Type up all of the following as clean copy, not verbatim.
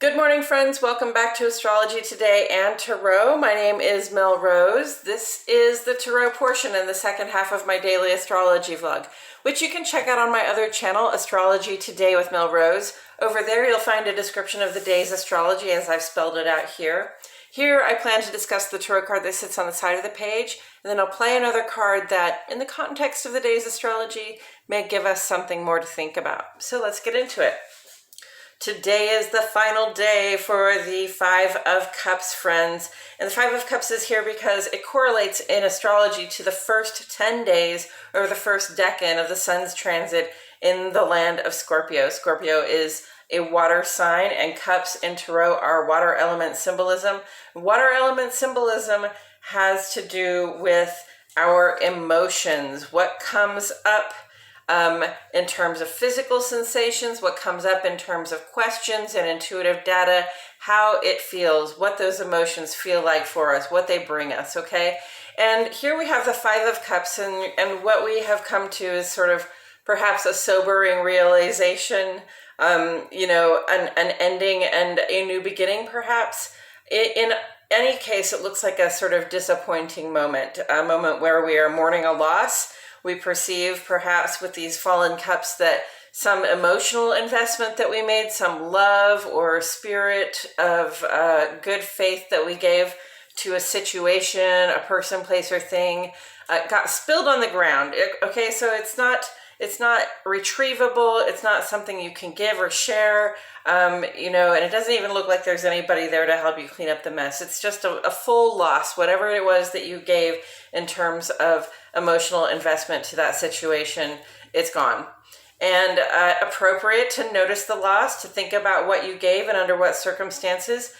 Good morning, friends. Welcome back to Astrology Today and Tarot. My name is Mel Rose. This is the Tarot portion in the second half of my daily astrology vlog, which you can check out on my other channel, Astrology Today with Mel Rose. Over there, you'll find a description of the day's astrology as I've spelled it out here. Here, I plan to discuss the tarot card that sits on the side of the page, and then I'll play another card that, in the context of the day's astrology, may give us something more to think about. So let's get into it. Today is the final day for the Five of Cups, friends. And the Five of Cups is here because it correlates in astrology to the first 10 days or the first decan of the sun's transit in the land of Scorpio. Scorpio is a water sign, and cups in tarot are water element symbolism. Water element symbolism has to do with our emotions, what comes up in terms of physical sensations, what comes up in terms of questions and intuitive data, how it feels, what those emotions feel like for us, what they bring us, okay? And here we have the Five of Cups, and what we have come to is sort of perhaps a sobering realization, an ending and a new beginning, perhaps. In any case, it looks like a sort of disappointing moment, a moment where we are mourning a loss. We perceive perhaps with these fallen cups that some emotional investment that we made, some love or spirit of good faith that we gave to a situation, a person, place, or thing, got spilled on the ground. Okay, so it's not retrievable. It's not something you can give or share, and it doesn't even look like there's anybody there to help you clean up the mess. It's just a full loss, whatever it was that you gave in terms of emotional investment to that situation, it's gone. And appropriate to notice the loss, to think about what you gave and under what circumstances,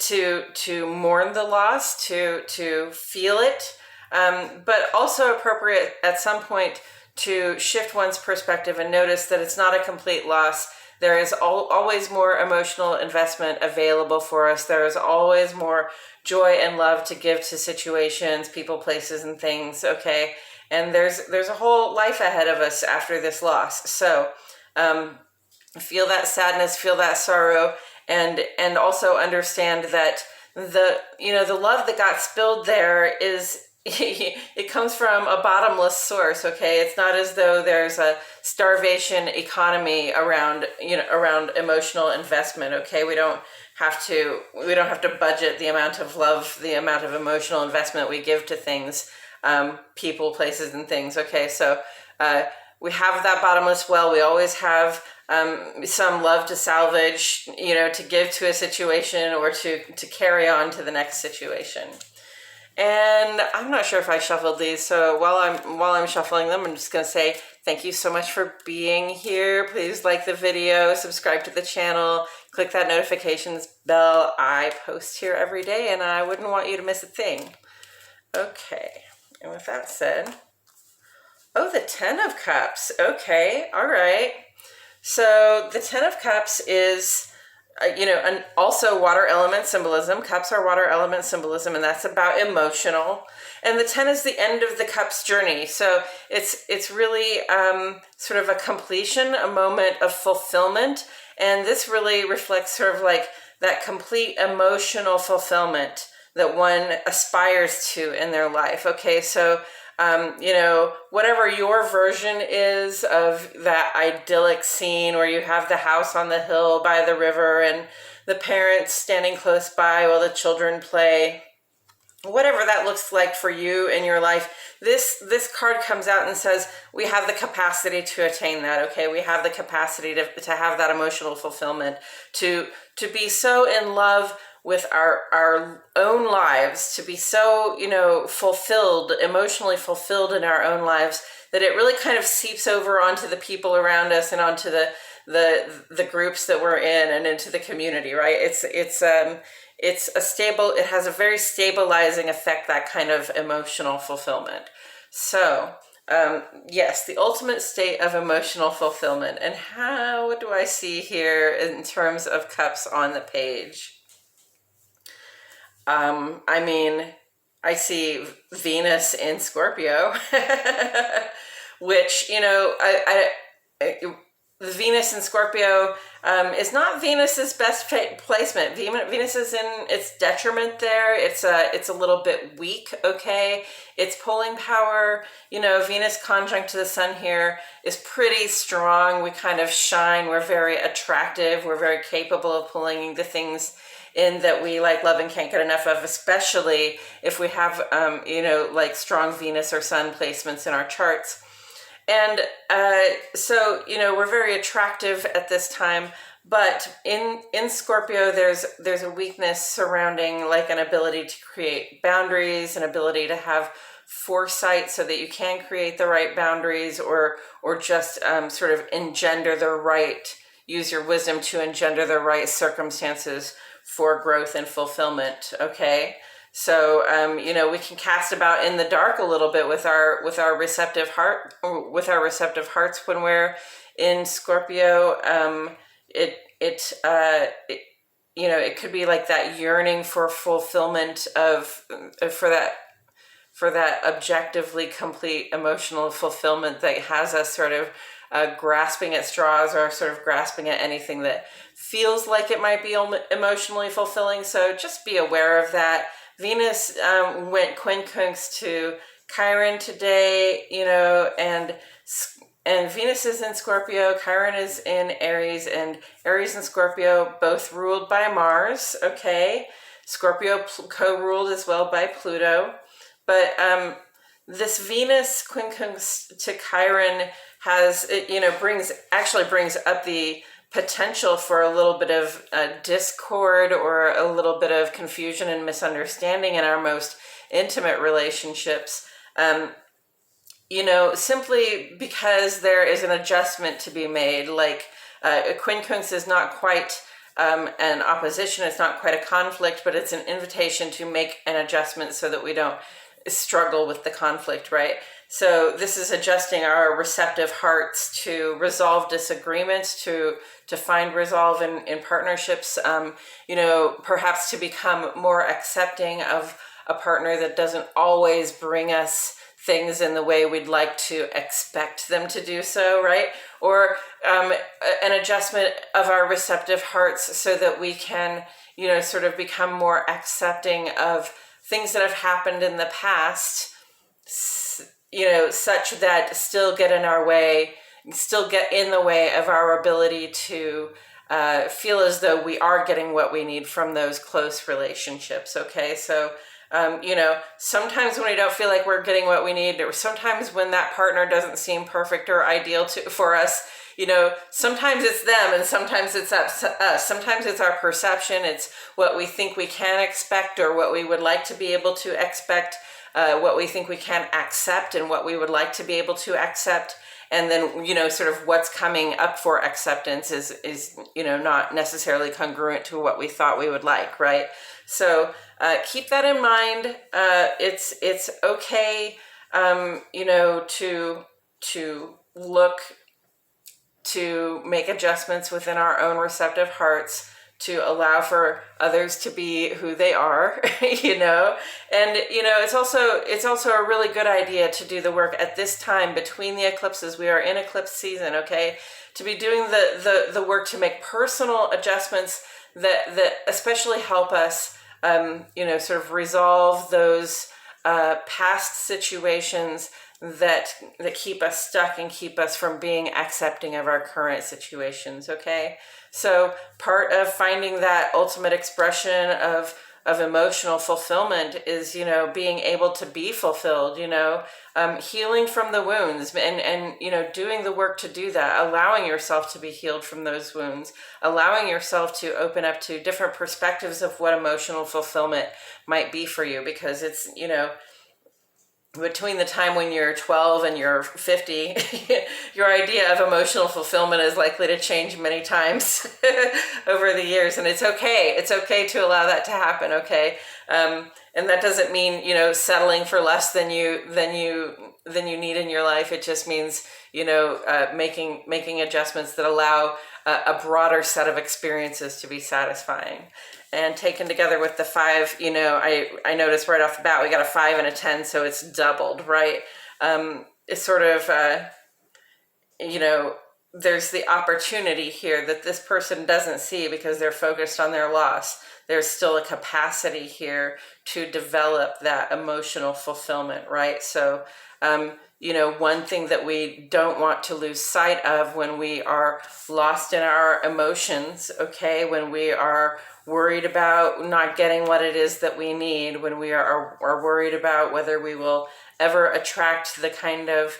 to mourn the loss, to feel it, but also appropriate at some point to shift one's perspective and notice that it's not a complete loss. There is always more emotional investment available for us. There is always more joy and love to give to situations, people, places, and things, okay? And there's a whole life ahead of us after this loss. So feel that sadness, feel that sorrow, and also understand that the love that got spilled there is it comes from a bottomless source, okay? It's not as though there's a starvation economy around emotional investment, okay? We don't have to budget the amount of love, the amount of emotional investment we give to things, people, places, and things, okay? So we have that bottomless well. We always have some love to salvage, to give to a situation or to carry on to the next situation. And I'm not sure if I shuffled these, so while I'm shuffling them, I'm just going to say thank you so much for being here. Please like the video, subscribe to the channel, click that notifications bell. I post here every day, and I wouldn't want you to miss a thing. Okay, and with that said, the Ten of Cups. Okay, all right. So the Ten of Cups is and also water element symbolism. Cups are water element symbolism, and that's about emotional. And the 10 is the end of the cups journey. So it's really sort of a completion, a moment of fulfillment. And this really reflects sort of like that complete emotional fulfillment that one aspires to in their life. Okay, so whatever your version is of that idyllic scene where you have the house on the hill by the river and the parents standing close by while the children play, whatever that looks like for you in your life, this card comes out and says we have the capacity to attain that, okay? We have the capacity to have that emotional fulfillment, to be so in love with our own lives, to be so, fulfilled, emotionally fulfilled in our own lives, that it really kind of seeps over onto the people around us and onto the groups that we're in and into the community, right? It has a very stabilizing effect, that kind of emotional fulfillment. So, yes, the ultimate state of emotional fulfillment. And what do I see here in terms of cups on the page? I see Venus in Scorpio, which, the Venus in Scorpio is not Venus's best placement. Venus is in its detriment there. It's a little bit weak, okay? Its pulling power, you know, Venus conjunct to the sun here is pretty strong. We kind of shine. We're very attractive. We're very capable of pulling the things in that we like, love, and can't get enough of, especially if we have, you know, like strong Venus or sun placements in our charts. And so, you know, we're very attractive at this time, but in Scorpio, there's a weakness surrounding like an ability to create boundaries, an ability to have foresight so that you can create the right boundaries, or just sort of use your wisdom to engender the right circumstances for growth and fulfillment. Okay. So, you know, we can cast about in the dark a little bit with our receptive hearts when we're in Scorpio. You know, it could be like that yearning for fulfillment for that objectively complete emotional fulfillment that has us sort of grasping at straws, or sort of grasping at anything that feels like it might be emotionally fulfilling. So just be aware of that. Venus went quincunx to Chiron today, you know, and Venus is in Scorpio, Chiron is in Aries, and Aries and Scorpio both ruled by Mars, okay? Scorpio co-ruled as well by Pluto. But this Venus quincunx to Chiron has, you know, brings up the potential for a little bit of discord, or a little bit of confusion and misunderstanding in our most intimate relationships. You know, simply because there is an adjustment to be made. Like a quincunx is not quite an opposition, it's not quite a conflict, but it's an invitation to make an adjustment so that we don't struggle with the conflict, right? So this is adjusting our receptive hearts to resolve disagreements, to find resolve in partnerships, you know, perhaps to become more accepting of a partner that doesn't always bring us things in the way we'd like to expect them to do so, right? Or an adjustment of our receptive hearts so that we can, you know, sort of become more accepting of things that have happened in the past, you know, such that still get in the way of our ability to feel as though we are getting what we need from those close relationships, okay? So, you know, sometimes when we don't feel like we're getting what we need, or sometimes when that partner doesn't seem perfect or ideal for us, you know, sometimes it's them and sometimes it's us. Sometimes it's our perception. It's what we think we can expect, or what we would like to be able to expect, what we think we can accept and what we would like to be able to accept. And then, you know, sort of what's coming up for acceptance is, you know, not necessarily congruent to what we thought we would like, right? So keep that in mind. It's okay, you know, to look to make adjustments within our own receptive hearts, to allow for others to be who they are, you know. And, you know, it's also a really good idea to do the work at this time between the eclipses. We are in eclipse season, okay? To be doing the work to make personal adjustments that especially help us, you know, sort of resolve those past situations that keep us stuck and keep us from being accepting of our current situations, okay? So part of finding that ultimate expression of emotional fulfillment is, you know, being able to be fulfilled, you know, healing from the wounds and, you know, doing the work to do that, allowing yourself to be healed from those wounds, allowing yourself to open up to different perspectives of what emotional fulfillment might be for you, because it's, you know, between the time when you're 12 and you're 50, your idea of emotional fulfillment is likely to change many times over the years. And it's okay. It's okay to allow that to happen, okay? And that doesn't mean, you know, settling for less than you need in your life. It just means, you know, making adjustments that allow a broader set of experiences to be satisfying. And taken together with the 5, you know, I noticed right off the bat, we got a 5 and a 10, so it's doubled, right? It's sort of, you know, there's the opportunity here that this person doesn't see because they're focused on their loss. There's still a capacity here to develop that emotional fulfillment, right? So, you know, one thing that we don't want to lose sight of when we are lost in our emotions, okay, when we are worried about not getting what it is that we need, when we are worried about whether we will ever attract the kind of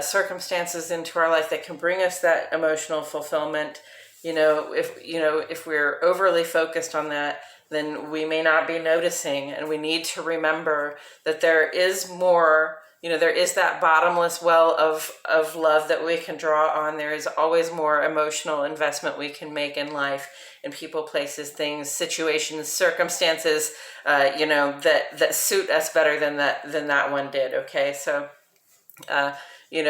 circumstances into our life that can bring us that emotional fulfillment. If we're overly focused on that, then we may not be noticing, and we need to remember that there is more. There is that bottomless well of love that we can draw on. There is always more emotional investment we can make in life, in people, places, things, situations, circumstances, that suit us better than that one did. Okay, so we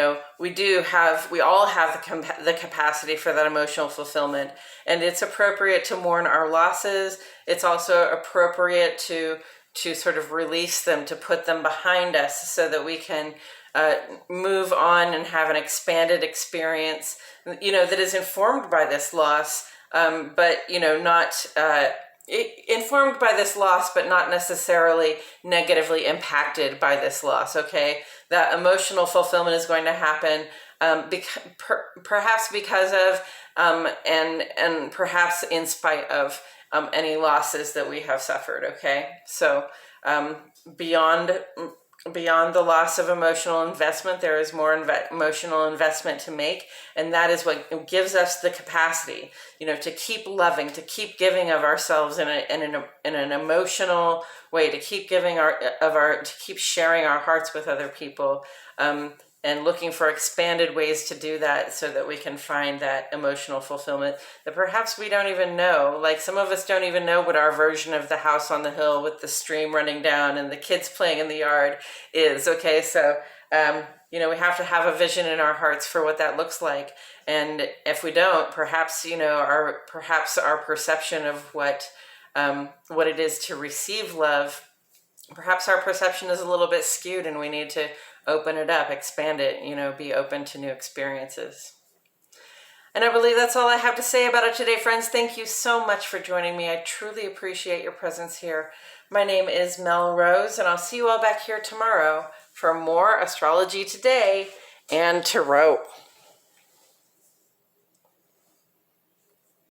all have the capacity for that emotional fulfillment, and it's appropriate to mourn our losses. It's also appropriate to sort of release them, to put them behind us so that we can move on and have an expanded experience, that is informed by this loss, but not informed by this loss, but not necessarily negatively impacted by this loss. Okay, that emotional fulfillment is going to happen, perhaps because of, and perhaps in spite of any losses that we have suffered. Okay, so beyond the loss of emotional investment, there is more emotional investment to make, and that is what gives us the capacity, to keep loving, to keep giving of ourselves in an emotional way, to keep giving to keep sharing our hearts with other people, and looking for expanded ways to do that so that we can find that emotional fulfillment that perhaps we don't even know. Like, some of us don't even know what our version of the house on the hill with the stream running down and the kids playing in the yard is. Okay, so we have to have a vision in our hearts for what that looks like. And if we don't, perhaps our perception of what it is to receive love, perhaps our perception is a little bit skewed, and we need to open it up, expand it, be open to new experiences. And I believe that's all I have to say about it today, friends. Thank you so much for joining me. I truly appreciate your presence here. My name is Mel Rose, and I'll see you all back here tomorrow for more Astrology Today and Tarot.